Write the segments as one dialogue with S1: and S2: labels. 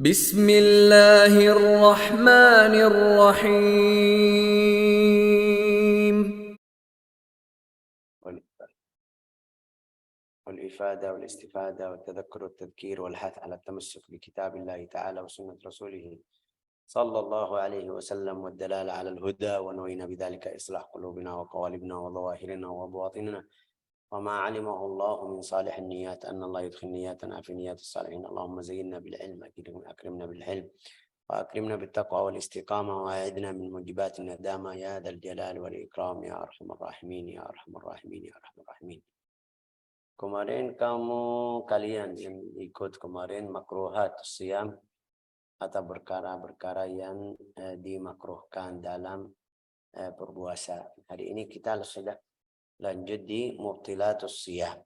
S1: Bismillahirrahmanirrahim.
S2: والإفادة والاستفادة والتذكر والتذكير والحث على التمسك بكتاب الله تعالى وسنة رسوله صلى الله عليه وسلم والدلالة على الهدى، ونوينا بذلك إصلاح قلوبنا وقوالبنا وظواهرنا وبواطننا، وما علمه الله من صالح النيات أن الله يدخل نياتنا في نيات الصالحين. اللهم زينا بالعلم، أكرمنا بالحلم، وأكرمنا بالتقوى والاستقامة، وأعذنا من موجبات الندامة يا ذا الجلال والإكرام يا أرحم الراحمين يا أرحم الراحمين يا أرحم الراحمين. Kemarin kalian yang ikut kemarin makruhat siyam atau perkara-perkara yang dimakruhkan dalam berpuasa. Hari ini kita sudah lanjut di mubtilatus siyam.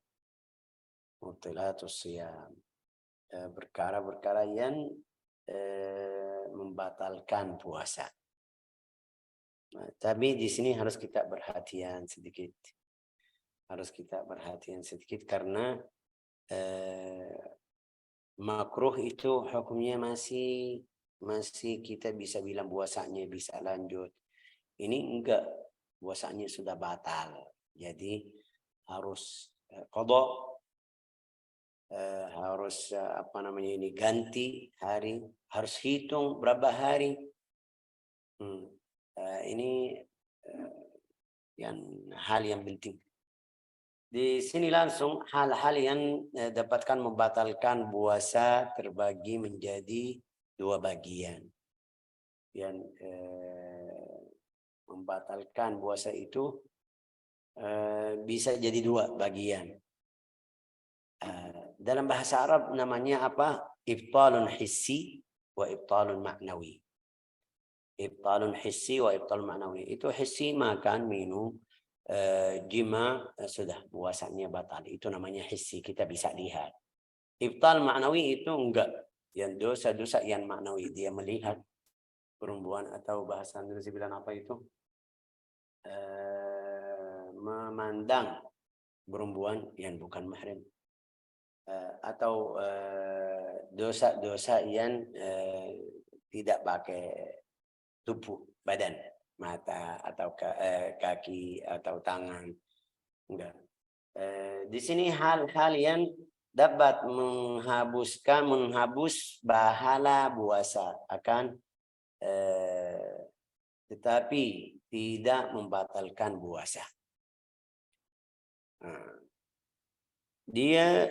S2: Mubtilatus siyam. Perkara-perkara yang membatalkan puasa. Nah, tapi di sini harus kita perhatian sedikit. Harus kita perhatian sedikit karena makruh itu hukumnya masih kita bisa bilang puasanya bisa lanjut. Ini enggak, puasanya sudah batal. Jadi harus qada, harus ini ganti hari, harus hitung berapa hari. Ini hal yang penting. Di sini langsung hal-hal yang dapatkan membatalkan puasa terbagi menjadi dua bagian. Yang membatalkan puasa itu bisa jadi dua bagian. Dalam bahasa Arab namanya apa? Ibtalun hissi wa ibtalun ma'nawi. Ibtalun hissi wa ibtalun ma'nawi. Itu hissi, makan, minum, jima, sudah puasanya batal. Itu namanya hissi, kita bisa lihat. Ibtal ma'nawi itu enggak. Yang dosa-dosa yang ma'nawi, dia melihat perempuan, atau bahasa Indonesia bilang apa itu? Memandang perempuan yang bukan mahram. Atau dosa-dosa yang tidak pakai tubuh badan, mata atau kaki atau tangan, enggak. Di sini hal-hal yang dapat menghapus pahala puasa akan tetapi tidak membatalkan puasa. Dia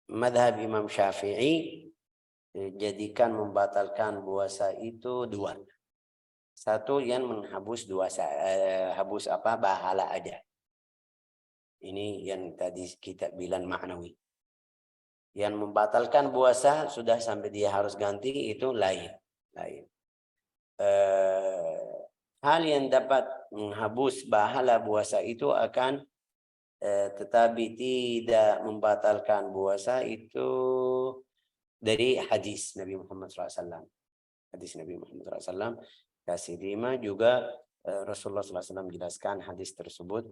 S2: madhab Imam Syafi'i jadikan membatalkan puasa itu dua. Satu yang menghapus pahala aja. Ini yang tadi kita bilang ma'nawi. Yang membatalkan puasa sudah sampai dia harus ganti, itu lain. Hal yang dapat menghapus pahala puasa itu akan tetapi tidak membatalkan puasa itu dari hadis Nabi Muhammad SAW. Hadis Nabi Muhammad SAW kasih lima juga Rasulullah SAW menjelaskan hadis tersebut.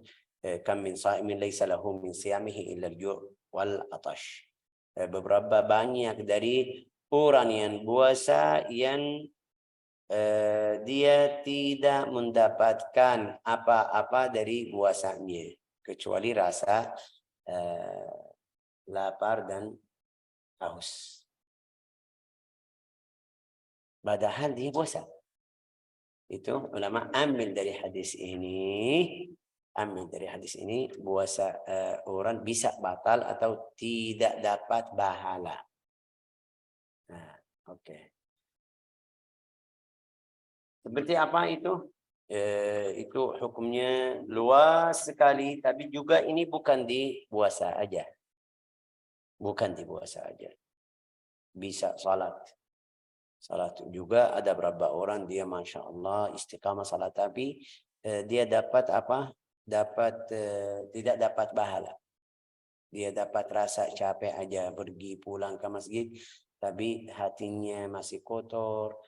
S2: Kam min sa'imin laysa lahu min siyamihi illa al-ju' wal atash. Beberapa banyak dari orang yang puasa yang dia tidak mendapatkan apa-apa dari puasanya kecuali rasa lapar dan haus. Padahal dia puasa. Itu ulama ambil dari hadis ini, puasa orang bisa batal atau tidak dapat pahala. Nah, oke. Seperti apa itu? Itu hukumnya luas sekali, tapi juga ini bukan di puasa aja. Bukan di puasa aja. Bisa salat. Salat juga ada berapa orang dia Masya Allah istiqamah salat, tapi dia dapat apa? Tidak dapat pahala. Dia dapat rasa capek aja pergi pulang ke masjid, tapi hatinya masih kotor,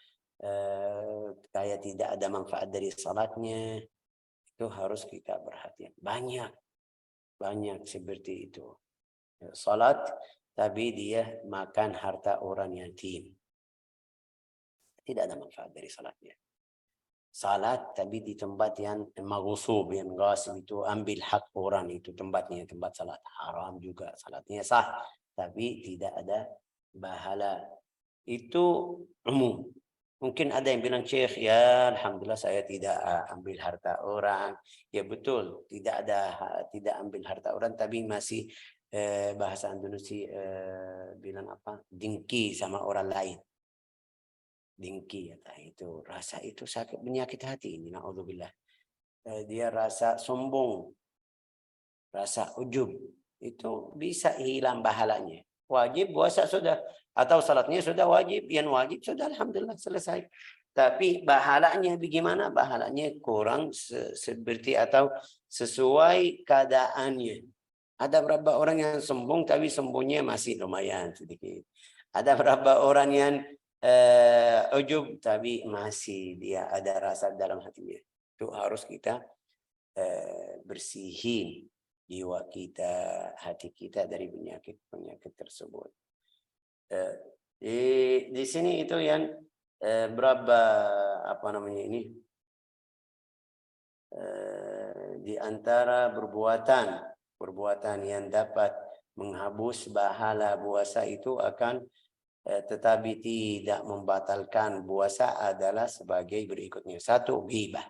S2: kayak tidak ada manfaat dari salatnya. Itu harus kita perhatikan. Banyak seperti itu. Salat tapi dia makan harta orang yatim. Tidak ada manfaat dari salatnya. Salat tapi di tempat yang maghsub, yang ghasib, itu ambil hak orang, itu tempatnya tempat salat. Haram juga, salatnya sah tapi tidak ada pahala. Itu umum. Mungkin ada yang bilang, Syekh, ya alhamdulillah saya tidak ambil harta orang. Ya betul, tidak ambil harta orang, tapi masih bahasa Indonesia bilang apa? Dengki sama orang lain. Dengki ya, itu rasa itu sakit, penyakit hati ini, naudzubillah. Dia rasa sombong, rasa ujub, itu bisa hilang pahalanya. Wajib puasa sudah, atau salatnya sudah wajib, yang wajib sudah alhamdulillah selesai. Tapi pahalanya bagaimana? Pahalanya kurang seperti atau sesuai keadaannya. Ada berapa orang yang sombong tapi sombongnya masih lumayan sedikit. Ada berapa orang yang ujub tapi masih dia ada rasa dalam hatinya. Itu harus kita bersihin jiwa kita, hati kita dari penyakit tersebut. Di sini itu yang berapa apa namanya ini, di antara perbuatan yang dapat menghapus pahala puasa itu akan tetapi tidak membatalkan puasa adalah sebagai berikutnya. Satu, ghibah.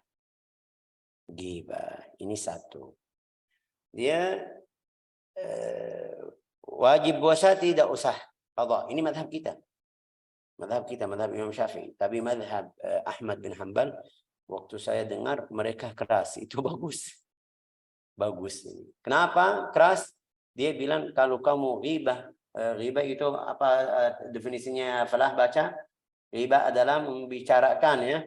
S2: Ghibah ini satu. Dia wajib puasa tidak usah qadha. Ini madhab kita. Madhab Imam Syafi'i. Tapi madhab Ahmad bin Hanbal, waktu saya dengar mereka keras. Itu bagus. Bagus. Kenapa keras? Dia bilang kalau kamu ghibah. Ghibah itu apa definisinya? Falah baca. Ghibah adalah membicarakan ya.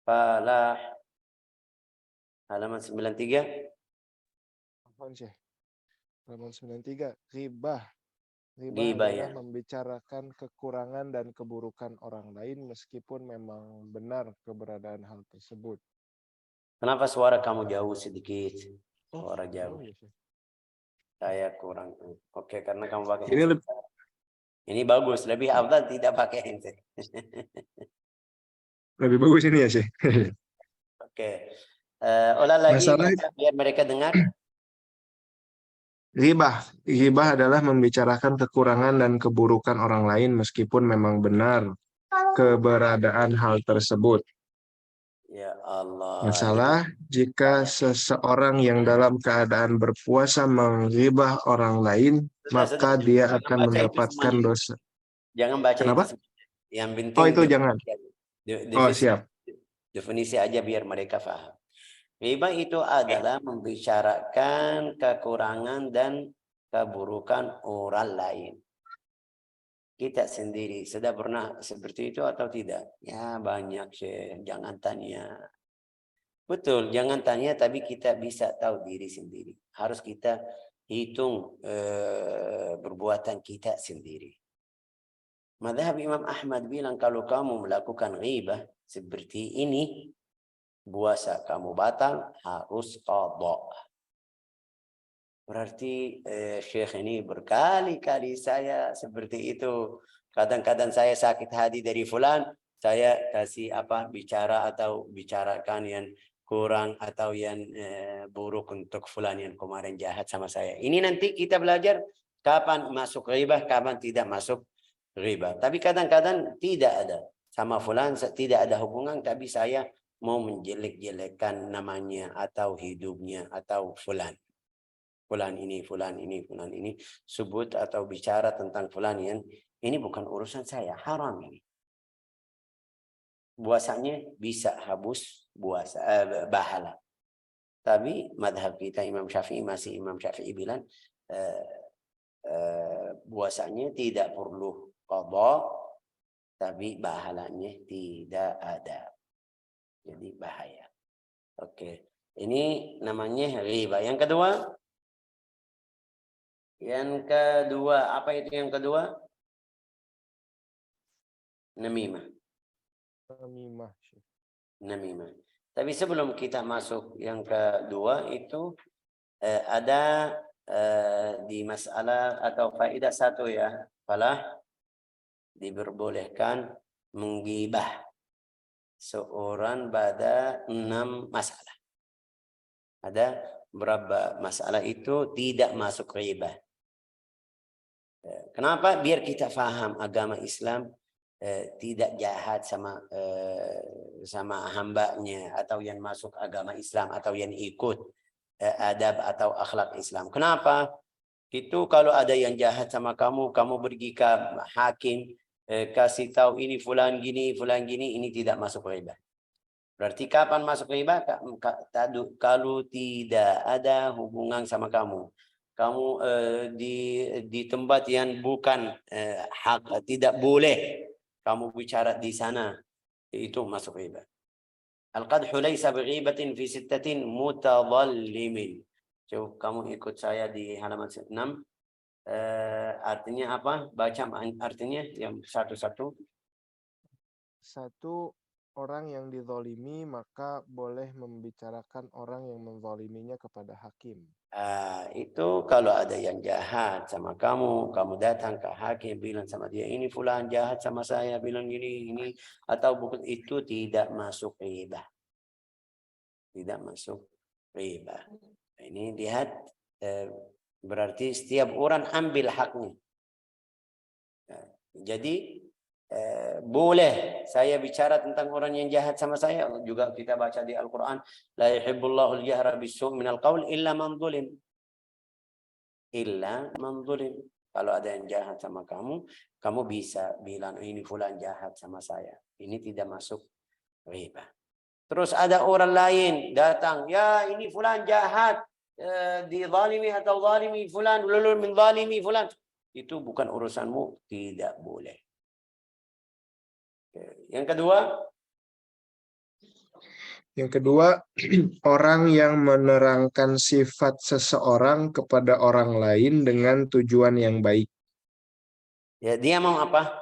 S2: Falah halaman 93.
S1: Halaman 93. Ghibah. Ghibah
S2: Ghibah
S1: adalah
S2: ya.
S1: membicarakan kekurangan dan keburukan orang lain meskipun memang benar keberadaan hal tersebut.
S2: Kenapa suara kamu jauh sedikit?
S1: Oh,
S2: Suara jauh.
S1: ya,
S2: Saya kurang. Oke, karena kamu pakai
S1: ini
S2: handset. Ini bagus, lebih afdal tidak pakai handset.
S1: lebih bagus ini ya sih.
S2: Oke. Ulang lagi
S1: Masalah
S2: biar mereka dengar.
S1: Ghibah adalah membicarakan kekurangan dan keburukan orang lain meskipun memang benar keberadaan hal tersebut.
S2: Ya Allah.
S1: Masalah jika seseorang yang dalam keadaan berpuasa menghibah orang lain, maka dia akan mendapatkan dosa.
S2: Jangan baca
S1: Kenapa?
S2: itu semuanya. Yang penting
S1: Oh, itu jangan. Oh, siap.
S2: Definisi aja biar mereka paham. Ghibah itu adalah membicarakan kekurangan dan keburukan orang lain. Kita sendiri sudah pernah seperti itu atau tidak? Ya banyak sih, jangan tanya. Betul, jangan tanya, tapi kita bisa tahu diri sendiri. Harus kita hitung perbuatan kita sendiri. Madhab Imam Ahmad bilang kalau kamu melakukan ghibah seperti ini, puasa kamu batal, harus qadha. Berarti Syekh ini berkali-kali saya seperti itu. Kadang-kadang saya sakit hati dari fulan, saya kasih apa bicara atau bicarakan yang kurang atau yang buruk untuk fulan yang kemarin jahat sama saya. Ini nanti kita belajar kapan masuk ghibah, kapan tidak masuk ghibah. Tapi kadang-kadang tidak ada sama fulan, tidak ada hubungan, tapi saya mau menjelek-jelekkan namanya atau hidupnya atau fulan. Fulan ini, sebut atau bicara tentang fulan yang ini bukan urusan saya, haram ini. Puasanya bisa habus bahala. Tapi madhab kita Imam Syafi'i, masih Imam Syafi'i bilang puasanya tidak perlu qadha, tapi bahalanya tidak ada. Jadi bahaya. Oke. Ini namanya riba. Yang kedua, apa itu yang kedua? Namimah. Namimah. Tapi sebelum kita masuk yang kedua itu ada di masalah atau faedah satu ya, falah diperbolehkan menggibah seorang pada 6 masalah. Ada berapa masalah itu tidak masuk ghibah. Kenapa? Biar kita faham agama Islam tidak jahat sama hambanya atau yang masuk agama Islam atau yang ikut adab atau akhlak Islam. Kenapa? Itu kalau ada yang jahat sama kamu, kamu pergi ke hakim, kasih tahu ini fulan gini, ini tidak masuk ghibah. Berarti kapan masuk ghibah? Kalau tidak ada hubungan sama kamu. Kamu di tempat yang bukan hak, tidak boleh kamu bicara di sana, itu masuk ghibah. Al-qadhu laysa bighibatin fi sittatin mutadhallimin. Coba kamu ikut saya di halaman 6. Artinya apa? Baca artinya yang satu-satu.
S1: Satu, orang yang dizalimi maka boleh membicarakan orang yang menzaliminya kepada hakim.
S2: Itu kalau ada yang jahat sama kamu, kamu datang ke hakim bilang sama dia, ini fulan jahat sama saya, bilang gini, ini atau bukan, itu tidak masuk ghibah. Tidak masuk ghibah. Ini lihat, berarti setiap orang ambil haknya. Jadi boleh saya bicara tentang orang yang jahat sama saya, juga kita baca di Al-Quran, la yuhibbullahu al-jahra bis-su' minal qaul illa man zulim. Illa man zulim. Kalau ada yang jahat sama kamu, kamu bisa bilang ini fulan jahat sama saya. Ini tidak masuk ghibah. Terus ada orang lain datang, ya ini fulan jahat, dizalimi atau zalimi fulan, lulul min zalimi fulan. Itu bukan urusanmu, tidak boleh. Yang kedua,
S1: orang yang menerangkan sifat seseorang kepada orang lain dengan tujuan yang baik.
S2: ya dia mau apa?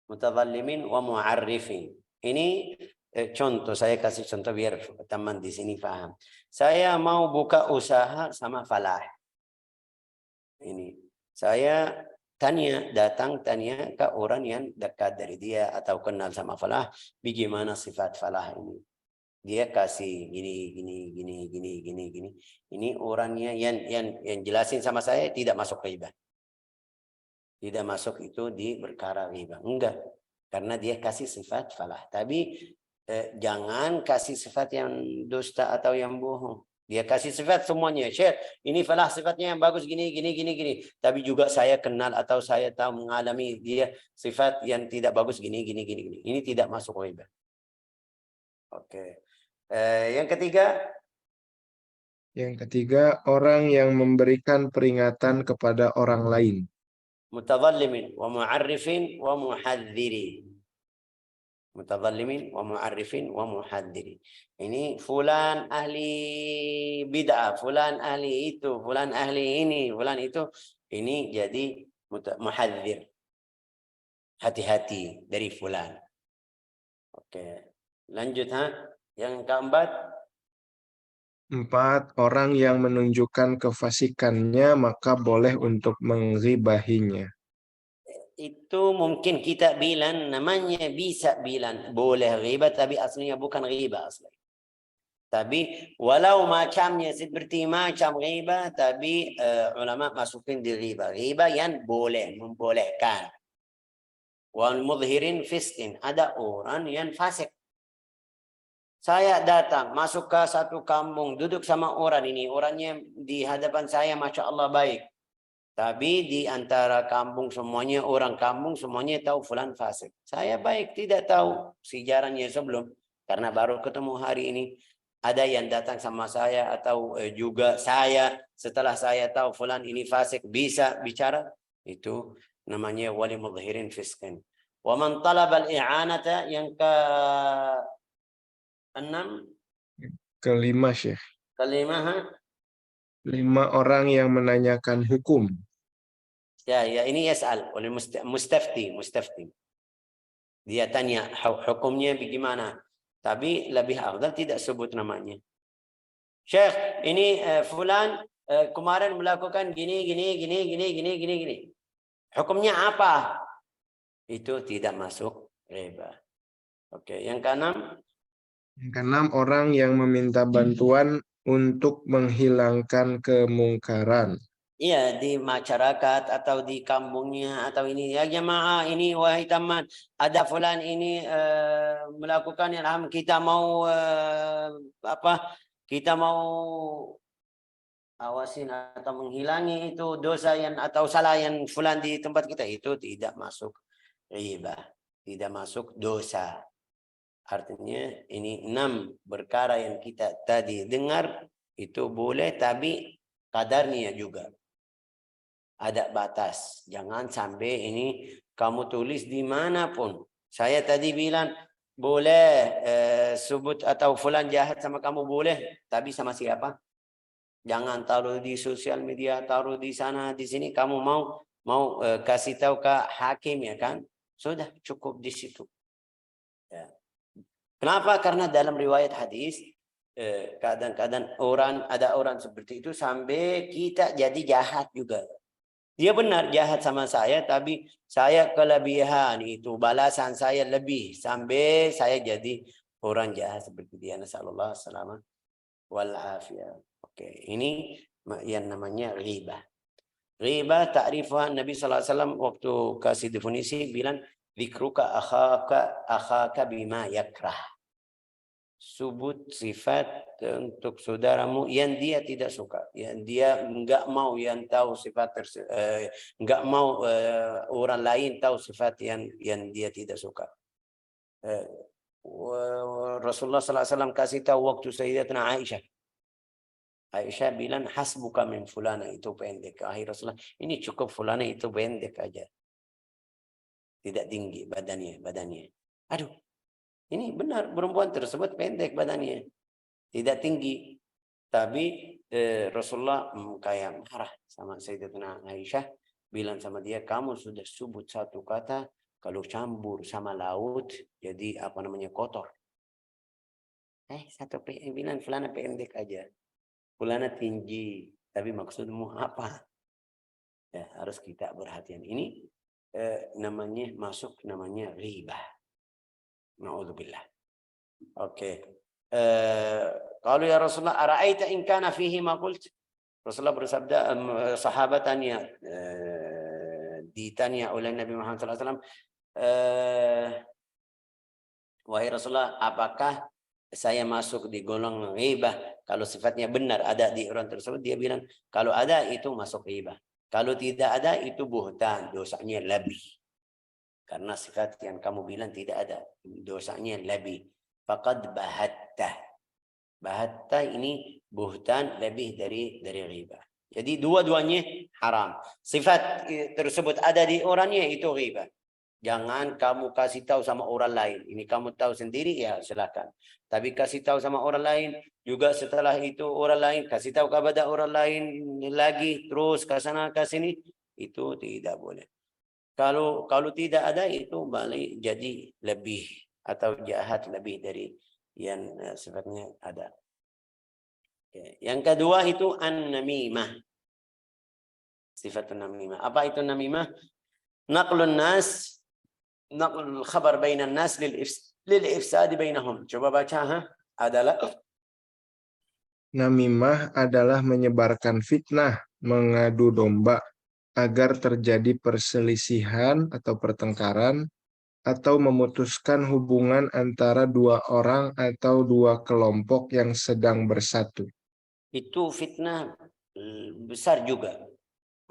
S2: Mutadhallimin wa mu'arrifin. Ini contoh, saya kasih contoh biar teman di sini paham. Saya mau buka usaha sama Falah. Ini saya datang tanya ke orang yang dekat dari dia atau kenal sama Falah, bagaimana sifat Falah ini. Dia kasih gini. Ini orangnya yang jelasin sama saya tidak masuk ghibah. Tidak masuk itu di perkara ghibah. Enggak. Karena dia kasih sifat Falah. Tapi jangan kasih sifat yang dusta atau yang bohong. Dia kasih sifat semuanya. Syekh, ini Falah sifatnya yang bagus gini. Tapi juga saya kenal atau saya tahu mengalami dia sifat yang tidak bagus gini. Ini tidak masuk ghibah. Oke. Yang
S1: ketiga, orang yang memberikan peringatan kepada orang lain.
S2: Mutadhallimin wa mu'arrifin wa muhaddzirin. Mutadhallimin wa mu'arrifin wa muhaddzirin. Ini fulan ahli bid'ah, fulan ahli itu, fulan ahli ini, fulan itu. Ini jadi muhadzir. Hati-hati dari fulan. Oke. Lanjut Yang keempat.
S1: 4, orang yang menunjukkan kefasikannya maka boleh untuk menggibahinya.
S2: Itu mungkin kita bilang, namanya bisa bilang boleh ghibah, tapi aslinya bukan ghibah asli. Tapi walau macamnya seperti macam ghibah, tapi ulama masukin di ghibah. Ghibah yang boleh, membolehkan. Wal mudhirin fiskin, ada orang yang fasik. Saya datang, masuk ke satu kampung, duduk sama orang ini. Orangnya di hadapan saya, Masya Allah baik. Tapi di antara kampung semuanya, orang kampung semuanya tahu fulan fasik. Saya baik, tidak tahu sejarahnya sebelum. Karena baru ketemu hari ini. Ada yang datang sama saya atau juga saya, setelah saya tahu fulan ini fasik, bisa bicara. Itu namanya wali mudhirin fiskin. Wa man talabal i'anata, yang ke-6.
S1: Kelima, Syekh.
S2: Kelima,
S1: 5 orang yang menanyakan hukum.
S2: Ya, ini yas'al oleh mustafti. Dia tanya hukumnya bagaimana. Tapi lebih afdal tidak sebut namanya. Syekh, ini fulan kemarin melakukan gini. Hukumnya apa? Itu tidak masuk riba. Oke, yang keenam.
S1: Yang keenam, orang yang meminta bantuan untuk menghilangkan kemungkaran.
S2: Iya, di masyarakat atau di kampungnya atau ini ya jemaah ini wahai teman, ada fulan ini melakukan ilham, kita mau kita mau awasin atau menghilangi itu dosa yang atau salah yang fulan di tempat kita, itu tidak masuk riba, tidak masuk dosa. Artinya ini 6 perkara yang kita tadi dengar itu boleh, tapi kadarnya juga. Ada batas. Jangan sampai ini kamu tulis dimanapun. Saya tadi bilang boleh sebut atau fulan jahat sama kamu boleh, tapi sama siapa? Jangan taruh di sosial media, taruh di sana, di sini. Kamu mau kasih tahu ke hakim ya kan? Sudah cukup di situ. Ya. Kenapa? Karena dalam riwayat hadis kadang-kadang ada orang seperti itu sampai kita jadi jahat juga. Dia benar jahat sama saya, tapi saya kelebihan itu, balasan saya lebih. Sampai saya jadi orang jahat seperti dia. Nasallallahu salamah wal afiyah. Oke, ini yang namanya riba. Riba ta'rifah Nabi SAW waktu kasih definisi bilang, "Dzikruka akhaka bima yakrah." Sebut sifat untuk saudaramu yang dia tidak suka, yang dia enggak mau yang tahu sifat enggak mau orang lain tahu sifat yang dia tidak suka. Rasulullah SAW kasih tahu waktu Sayyidatuna Aisyah. Aisyah bilang hasbuka min fulana, itu pendek. Akhir Rasulullah, ini cukup fulana itu pendek aja. Tidak tinggi badannya. Aduh. Ini benar, perempuan tersebut pendek badannya, tidak tinggi. Tapi Rasulullah kayak marah sama Sayyidatuna Aisyah, bilang sama dia, kamu sudah sebut satu kata, kalau campur sama laut, jadi kotor. Satu bilang fulana pendek aja, fulana tinggi, tapi maksudmu apa? Ya, harus kita perhatian. Ini namanya riba. Na'udzubillah. Oke. Kalau ya Rasulullah, ara'aita in kana fihi ma qult? Rasulullah bersabda, sahabat tanya, ditanya oleh Nabi Muhammad SAW, wahai Rasulullah, apakah saya masuk di golongan ghibah kalau sifatnya benar ada di orang tersebut? Dia bilang, kalau ada itu masuk ghibah. Kalau tidak ada itu buhtan, dosanya lebih. Karena sifat yang kamu bilang tidak ada, dosanya lebih. Faqad bahatta. Bahatta ini buhtan, lebih dari riba. Jadi dua-duanya haram. Sifat tersebut ada di orangnya, itu riba. Jangan kamu kasih tahu sama orang lain. Ini kamu tahu sendiri, ya silakan. Tapi kasih tahu sama orang lain, juga setelah itu orang lain kasih tahu kepada orang lain lagi, terus ke sana ke sini, itu tidak boleh. Kalau tidak ada itu balik jadi lebih atau jahat lebih dari yang sifatnya ada. Oke. Yang kedua itu an-namimah. Sifat namimah. Apa itu namimah? Naqlun khabar bainan nas lil ifsad bainahum. Coba baca adalah
S1: Namimah adalah menyebarkan fitnah, mengadu domba, agar terjadi perselisihan atau pertengkaran, atau memutuskan hubungan antara dua orang atau dua kelompok yang sedang bersatu.
S2: Itu fitnah besar juga.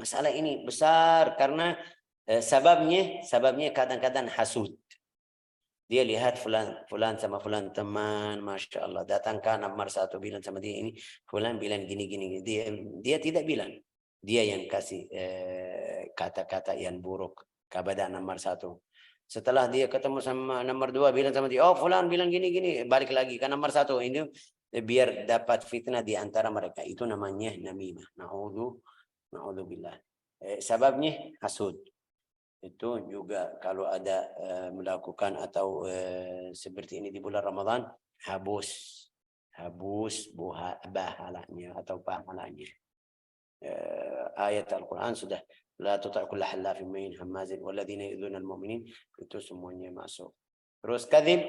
S2: Masalah ini besar karena sababnya kadang-kadang hasud. Dia lihat fulan sama fulan teman, masya Allah, datangkan nomor satu bilang sama dia ini, fulan bilang gini. Dia tidak bilang, dia yang kasih kata-kata yang buruk kepada nomor satu. Setelah dia ketemu sama nomor dua, bilang sama dia, oh fulan bilang gini, balik lagi ke nomor satu. Ini biar dapat fitnah di antara mereka. Itu namanya namimah. Na'udzubillah. Sebabnya hasud. Itu juga kalau ada melakukan atau seperti ini di bulan Ramadan, habus bahalanya atau pahalanya. ayat Al-Quran sudah la tuti' kulla halafin mahin hammazin walladzina yu'dzuna al-mu'minin, itu semuanya masuk. Terus kadzib,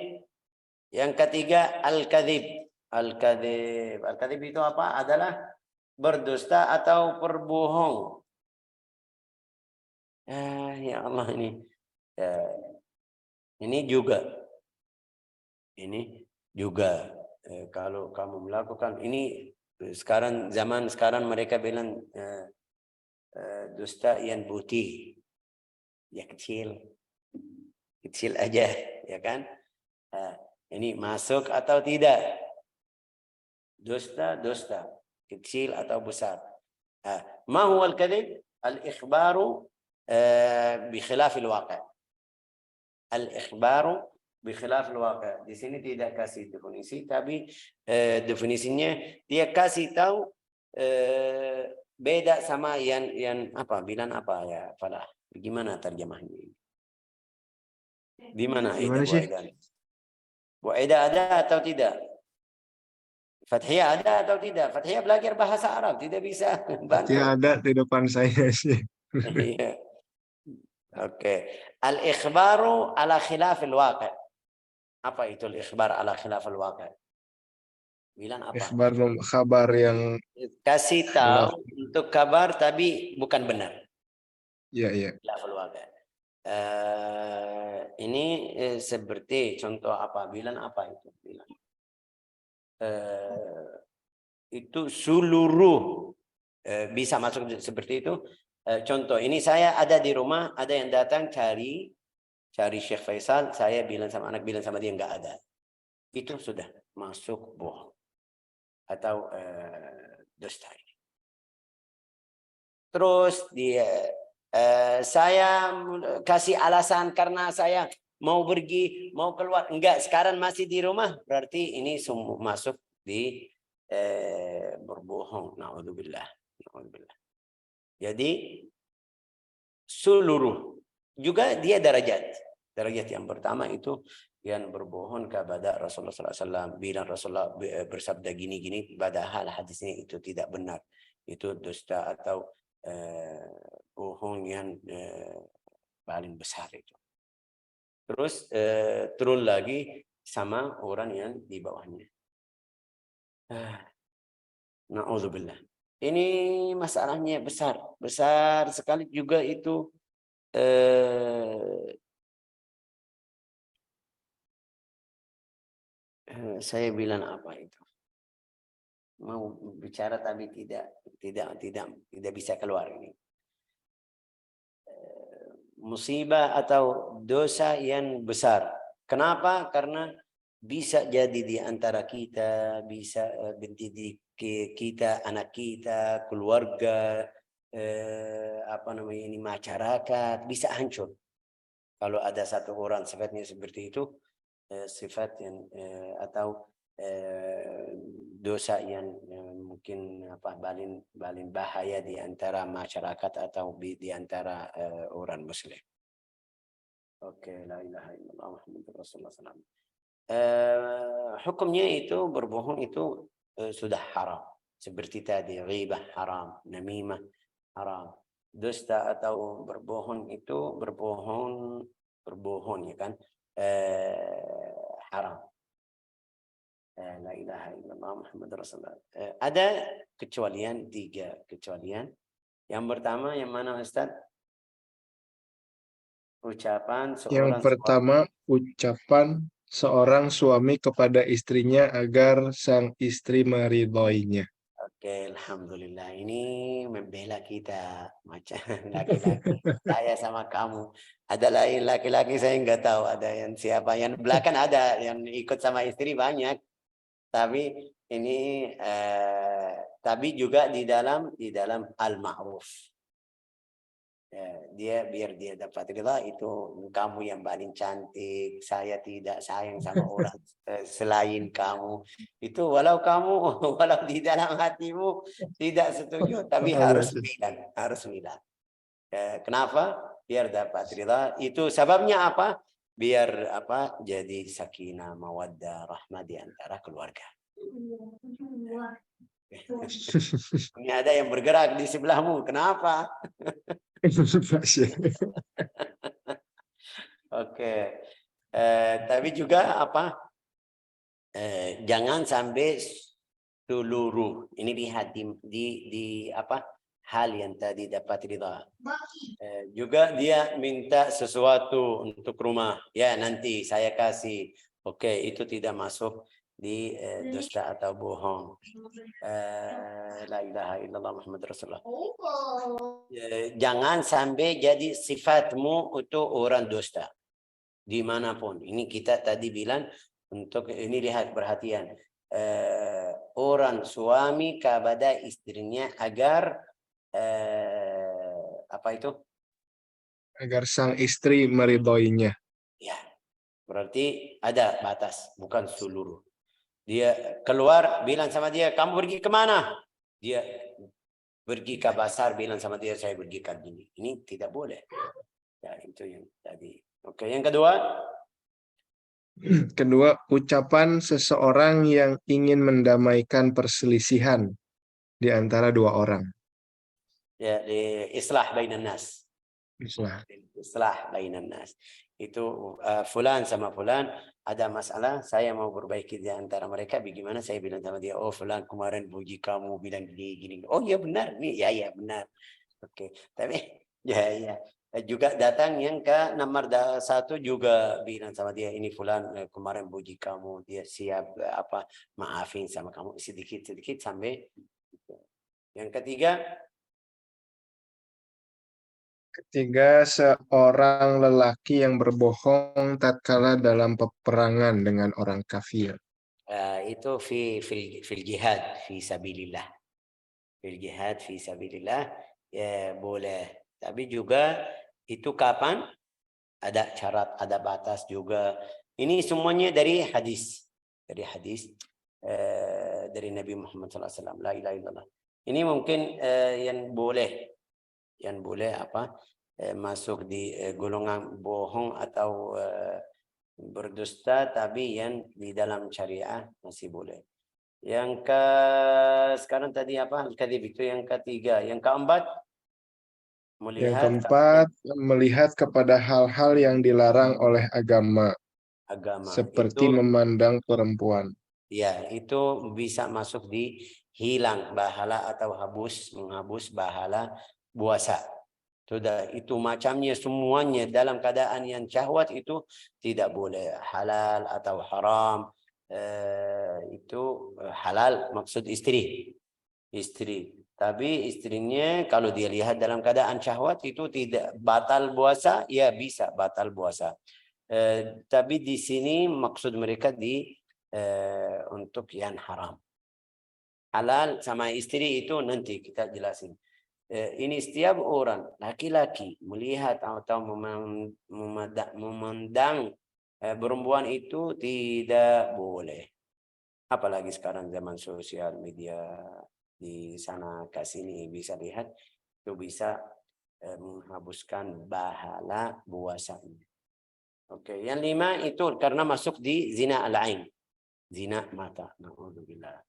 S2: yang ketiga al-kadzib. Al-kadzib, al-kadzib itu apa? Adalah berdusta atau berbohong. Ya Allah, ini juga kalau kamu melakukan ini, zaman sekarang mereka bilang dusta yang putih, ya kecil aja, ya kan? Ini masuk atau tidak? Dusta kecil atau besar. Ma huwa al-kadhib? Al-ikhbaru bi khilaf al-waqi'. Al-ikhbaru bi khilaf al-waqi'. Di sini tidak kasih definisi, tapi definisinya dia kasih tahu beda sama yang apa? Bilang apa ya, Falah? Gimana terjemahnya? Di mana
S1: Gimana
S2: Bu
S1: sih?
S2: Aida? Bu Aida ada atau tidak? Fathia ada atau tidak? Fathia belajar bahasa Arab, tidak bisa
S1: Dia
S2: bantu.
S1: ada di depan saya sih.
S2: Iya. Oke. Al-ikhbaru ala khilaf al-waqi'. Apa itu al-ikhbar ala khilaf al-waqi'? Bilang apa?
S1: Kabar yang
S2: Kasih
S1: khilaf.
S2: tahu untuk kabar tapi bukan benar.
S1: Iya, iya.
S2: Khilaf al-waqi'. Ini seperti contoh apa? Bilang apa itu? Bilang. Itu seluruh bisa masuk seperti itu. Contoh, ini saya ada di rumah, ada yang datang cari Syekh Faisal, saya bilang sama anak, bilang sama dia nggak ada. Itu sudah masuk bohong atau dusta ini. Terus saya kasih alasan karena saya mau pergi, mau keluar, enggak, sekarang masih di rumah, berarti ini semua masuk di berbohong. Na'udzubillah. Jadi seluruh juga dia derajat yang pertama itu yang berbohong kepada Rasulullah SAW, bilang Rasulullah bersabda gini-gini, padahal hadis ini itu tidak benar, itu dusta atau bohong yang paling besar itu. Terus turun lagi sama orang yang di bawahnya. Na'udzubillah. Ini masalahnya besar sekali juga itu. Saya bilang apa itu? Mau bicara tapi tidak bisa keluar ini. Musibah atau dosa yang besar. Kenapa? Karena bisa jadi di antara kita, bisa di kita, anak kita, keluarga, ini masyarakat bisa hancur. Kalau ada satu orang sifatnya seperti itu, sifat yang atau dosa yang mungkin paling bahaya di antara masyarakat atau di antara orang muslim. Oke, la ilaha illallah Muhammadur Rasulullah SAW. Hukumnya itu berbohong itu sudah haram. Seperti tadi, ghibah haram, namimah haram. Dusta atau berbohong itu berbohong ya kan, haram. La ilaha illallah Muhammadur Rasulullah. Ada kecualian, 3 kecualian. Yang pertama yang mana Ustaz? Ucapan
S1: Yang
S2: seorang
S1: pertama, ucapan seorang suami kepada istrinya agar sang istri meridhoinya.
S2: Oke, alhamdulillah. Ini membela kita macam laki-laki. Saya sama kamu. Ada lain laki-laki saya nggak tahu. Ada yang siapa? Yang belakang ada yang ikut sama istri banyak. Tapi ini tapi juga di dalam al-ma'ruf. Biar dia dapat ridha, itu kamu yang paling cantik, saya tidak sayang sama orang selain kamu. Itu walau di dalam hatimu tidak setuju, tapi harus bilang. Kenapa? Biar dapat ridha. Itu sebabnya apa? Biar jadi sakinah, mawaddah, rahmah di antara keluarga. Ini ada yang bergerak di sebelahmu. Kenapa? Oke. Tapi juga apa? Jangan sampai seluruh. Ini lihat di apa? Hal yang tadi dapat ridha. Juga dia minta sesuatu untuk rumah. Ya, nanti saya kasih. Oke, itu tidak masuk di dusta atau bohong. La ilaha illallah Muhammad Rasulullah. Jangan sampai jadi sifatmu itu orang dusta. Dimanapun. Ini kita tadi bilang untuk ini lihat perhatian. Orang suami kepada istrinya agar apa itu?
S1: Agar sang istri meridhoinya.
S2: Ya, berarti ada batas, bukan seluruh. Dia keluar, bilang sama dia, kamu pergi kemana? Dia pergi ke pasar, bilang sama dia, saya pergi ke sini. Ini tidak boleh. Ya, itu yang tadi. Oke, yang kedua.
S1: Kedua, ucapan seseorang yang ingin mendamaikan perselisihan di antara dua orang.
S2: Ya, islah bainan nas.
S1: Islah.
S2: Islah bainan nas. Itu fulan sama fulan ada masalah, saya mau perbaiki di antara mereka. Bagaimana? Saya bilang sama dia, oh fulan kemarin puji kamu bilang gini. Oh iya benar nih, ya benar. Oke, tapi ya. Juga datang yang ke nomor satu juga bilang sama dia, ini fulan kemarin puji kamu, dia siap apa maafin sama kamu sedikit sampai. Yang ketiga.
S1: Ketiga, seorang lelaki yang berbohong tatkala dalam peperangan dengan orang kafir.
S2: Itu fil jihad fi sabilillah. Fil jihad fi sabilillah ya boleh. Tapi juga itu kapan? Ada syarat, ada batas juga. Ini semuanya dari hadis. Dari hadis dari Nabi Muhammad SAW. La ilaha illallah. Ini mungkin yang boleh apa? Masuk di golongan bohong atau berdusta, tapi yang di dalam syariah masih boleh. Yang sekarang tadi apa? Al-kadhib itu yang ketiga. Yang keempat,
S1: Yang
S2: melihat
S1: keempat, melihat kepada hal-hal yang dilarang oleh agama,
S2: agama.
S1: seperti
S2: Itu
S1: memandang perempuan.
S2: ya, itu bisa masuk di hilang bahala atau menghapus bahala puasa. Sudah, itu macamnya semuanya dalam keadaan yang syahwat itu tidak boleh. Halal atau haram. Itu halal maksud istri. Tapi istrinya kalau dia lihat dalam keadaan syahwat itu tidak batal puasa, ya bisa batal puasa. Tapi di sini maksud mereka untuk yang haram. Halal sama istri itu nanti kita jelasin. Ini setiap orang laki-laki melihat atau memandang perempuan itu tidak boleh. Apalagi sekarang zaman sosial media, di sana ke sini bisa lihat, itu bisa menghapuskan bahala puasanya. Oke, yang 5 itu karena masuk di zina al-ain, zina mata. Na'udzubillah.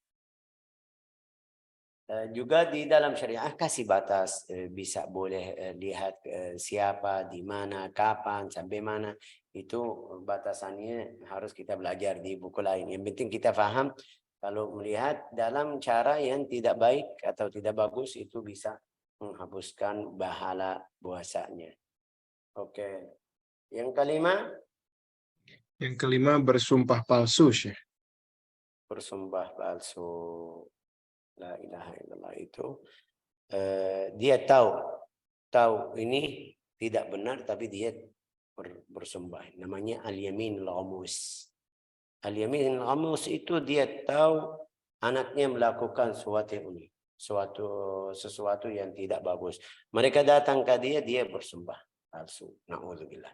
S2: Juga di dalam syariah kasih batas, bisa boleh lihat siapa, di mana, kapan, sampai mana. Itu batasannya harus kita belajar di buku lain. Yang penting kita paham kalau melihat dalam cara yang tidak baik atau tidak bagus itu bisa menghapuskan bahala puasanya. Oke. Yang kelima,
S1: Yang kelima, bersumpah palsu, Syekh.
S2: bersumpah palsu. La ilaha illallah itu dia tahu ini tidak benar tapi dia bersumpah. Namanya al-yamin al-ghamus. Al-yamin al-ghamus itu dia tahu anaknya melakukan sesuatu yang tidak bagus. Mereka datang ke dia bersumpah palsu. Na'udzubillah.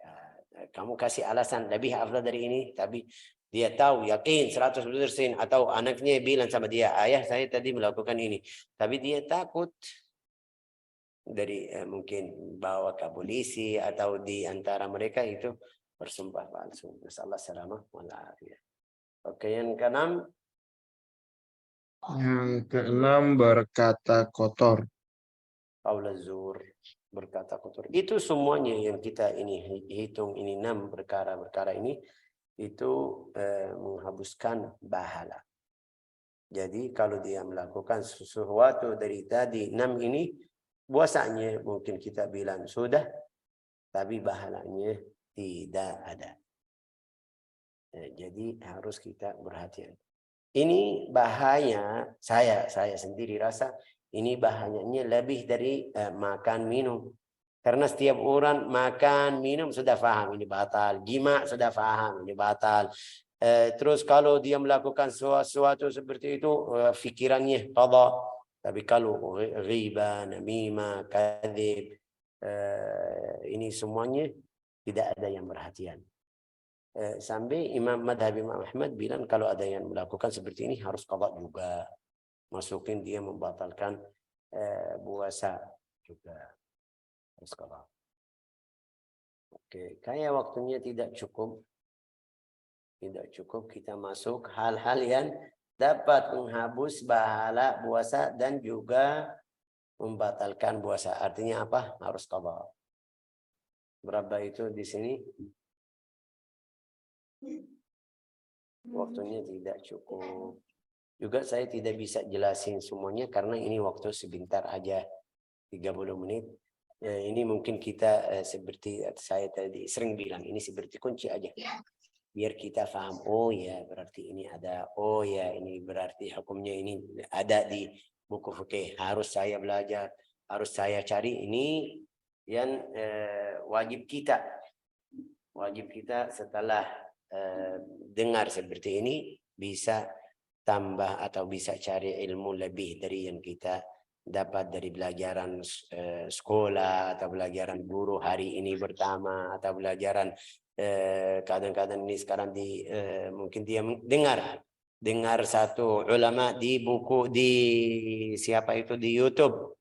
S2: Ya, kamu kasih alasan lebih afdal dari ini, tapi dia tahu yakin 100% atau anaknya bilang sama dia, ayah saya tadi melakukan ini, tapi dia takut dari mungkin bawa ke polisi atau di antara mereka itu bersumpah palsu. Nasallahu salamah wal afiyah. Oke, yang keenam,
S1: Yang keenam, berkata kotor.
S2: Qaul az-zur, berkata kotor. Itu semuanya yang kita ini hitung, ini 6 perkara-perkara ini itu menghabiskan pahala. Jadi kalau dia melakukan sesuatu dari tadi 6 ini, puasanya mungkin kita bilang sudah, tapi pahalanya tidak ada. Jadi harus kita berhati-hati. Ini bahaya, saya sendiri rasa ini bahayanya lebih dari makan minum. Karena setiap orang makan minum sudah paham ini batal, jima sudah paham ini batal. Terus kalau dia melakukan sesuatu seperti itu, fikirannya qada. Tapi kalau riba, namimah, kadzib, ini semuanya tidak ada yang perhatian. Sampai madhab Imam Ahmad bilang kalau ada yang melakukan seperti ini harus qada juga. Masukin dia membatalkan puasa juga. Harus qada. Oke, kayak waktunya tidak cukup. Tidak cukup kita masuk hal-hal yang dapat menghapus pahala puasa dan juga membatalkan puasa. Artinya apa? Harus qada. Berapa itu di sini? Waktunya tidak cukup. Juga saya tidak bisa jelasin semuanya karena ini waktu sebentar aja, 30 menit. Ini mungkin kita seperti saya tadi sering bilang, ini seperti kunci aja. Biar kita paham, oh ya berarti ini ada, oh ya ini berarti hukumnya ini ada di buku fikih. Harus saya belajar, harus saya cari. Ini yang wajib kita. Wajib kita setelah dengar seperti ini bisa tambah atau bisa cari ilmu lebih dari yang kita dapat dari pelajaran sekolah atau pelajaran guru hari ini pertama atau pelajaran kadang-kadang ini sekarang di mungkin dia dengar satu ulama di buku di siapa itu di YouTube,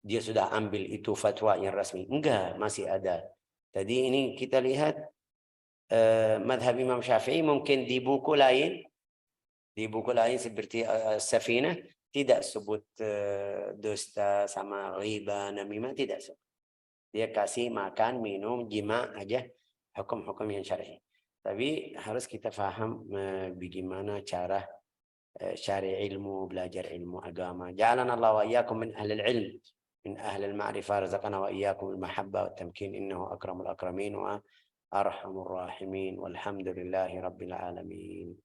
S2: dia sudah ambil itu fatwa yang resmi. Enggak, masih ada. Jadi ini kita lihat madhab Imam Syafi'i mungkin di buku lain seperti Safinah tidak sebut dusta sama riba, namimah, tidak sebut. Dia kasih makan, minum, jima aja, hukum-hukum yang syar'i. Tapi harus kita faham bagaimana cara cari ilmu, belajar ilmu agama. Ja'alana Allah wa iyyakum min ahli ilm, min ahli al-ma'rifah, razaqana wa iyyakum al-mahabba wa tamkin, innahu akramul akramin wa arhamur rahimin, walhamdulillahi rabbil alamin.